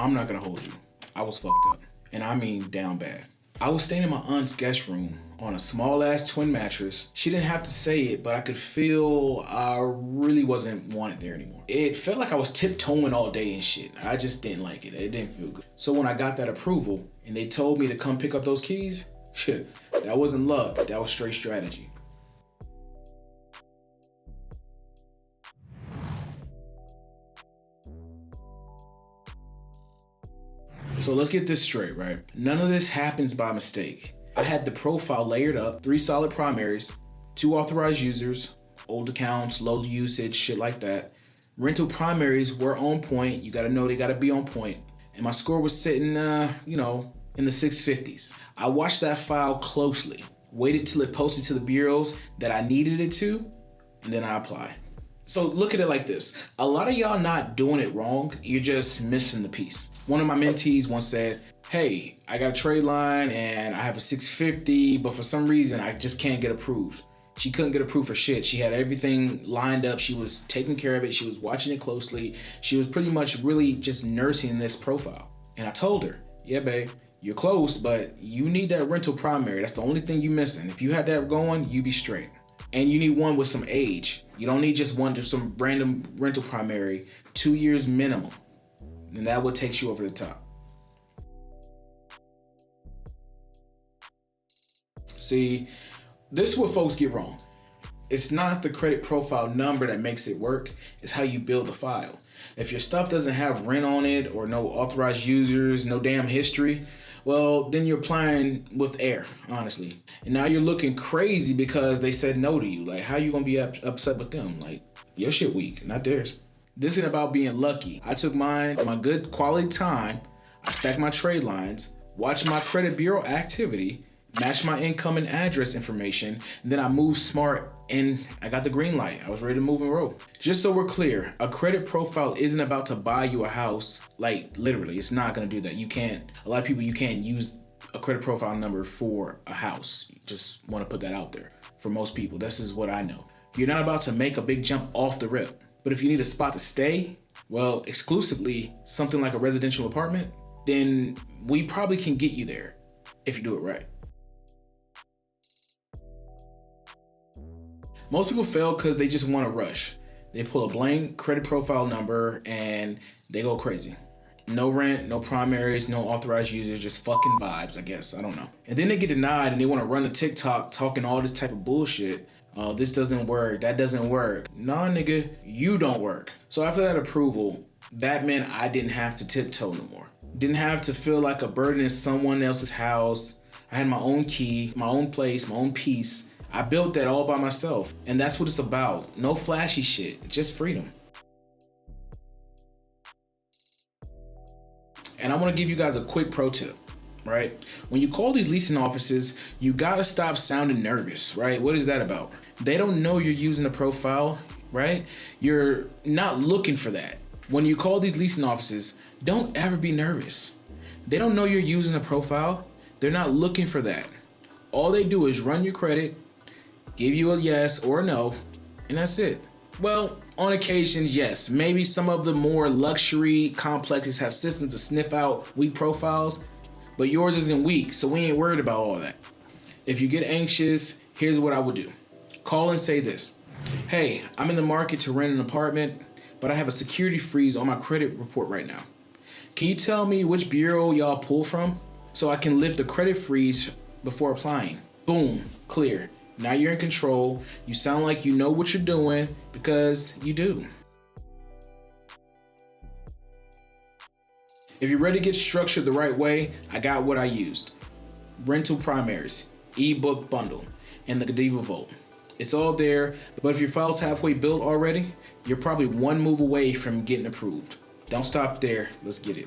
I'm not gonna hold you. I was fucked up. And I mean down bad. I was staying in my aunt's guest room on a small ass twin mattress. She didn't have to say it, but I could feel I really wasn't wanted there anymore. It felt like I was tiptoeing all day and shit. I just didn't like it. It didn't feel good. So when I got that approval and they told me to come pick up those keys, shit, that wasn't luck. That was straight strategy. So let's get this straight, right? None of this happens by mistake. I had the profile layered up, 3 solid primaries, 2 authorized users, old accounts, low usage, shit like that. Rental primaries were on point. You gotta know they gotta be on point. And my score was sitting, in the 650s. I watched that file closely, waited till it posted to the bureaus that I needed it to, and then I applied. So look at it like this. A lot of y'all not doing it wrong. You're just missing the piece. One of my mentees once said, hey, I got a trade line and I have a 650, but for some reason I just can't get approved. She couldn't get approved for shit. She had everything lined up. She was taking care of it. She was watching it closely. She was pretty much really just nursing this profile. And I told her, yeah, babe, you're close, but you need that rental primary. That's the only thing you're missing. If you had that going, you'd be straight. And you need one with some age. You don't need just one, just some random rental primary, 2 years minimum. And that would take you over the top. See, this is what folks get wrong. It's not the credit profile number that makes it work, it's how you build the file. If your stuff doesn't have rent on it or no authorized users, no damn history, well, then you're applying with air, honestly. And now you're looking crazy because they said no to you. Like, how you gonna be upset with them? Like, your shit weak, not theirs. This isn't about being lucky. I took my good quality time, I stacked my trade lines, watched my credit bureau activity, matched my income and address information, and then I moved smart and I got the green light. I was ready to move and roll. Just so we're clear, a credit profile isn't about to buy you a house. Like, literally, it's not gonna do that. A lot of people, you can't use a credit profile number for a house. You just wanna put that out there. For most people, this is what I know. You're not about to make a big jump off the rip. But if you need a spot to stay, well, exclusively something like a residential apartment, then we probably can get you there if you do it right. Most people fail because they just want to rush. They pull a blank credit profile number and they go crazy. No rent, no primaries, no authorized users, just fucking vibes, I guess. I don't know. And then they get denied and they want to run a TikTok talking all this type of bullshit. Oh, this doesn't work, that doesn't work. Nah, nigga, you don't work. So after that approval, that meant I didn't have to tiptoe no more. Didn't have to feel like a burden in someone else's house. I had my own key, my own place, my own peace. I built that all by myself. And that's what it's about. No flashy shit, just freedom. And I wanna give you guys a quick pro tip, right? When you call these leasing offices, you gotta stop sounding nervous, right? What is that about? They don't know you're using a profile, right? You're not looking for that. When you call these leasing offices, don't ever be nervous. They don't know you're using a profile. They're not looking for that. All they do is run your credit, give you a yes or a no, and that's it. Well, on occasions, yes. Maybe some of the more luxury complexes have systems to sniff out weak profiles, but yours isn't weak, so we ain't worried about all that. If you get anxious, here's what I would do. Call and say this. Hey, I'm in the market to rent an apartment, but I have a security freeze on my credit report right now. Can you tell me which bureau y'all pull from so I can lift the credit freeze before applying? Boom, clear. Now you're in control. You sound like you know what you're doing because you do. If you're ready to get structured the right way, I got what I used. Rental primaries, ebook bundle, and the Godiva Vault. It's all there, but if your file's halfway built already, you're probably one move away from getting approved. Don't stop there, let's get it.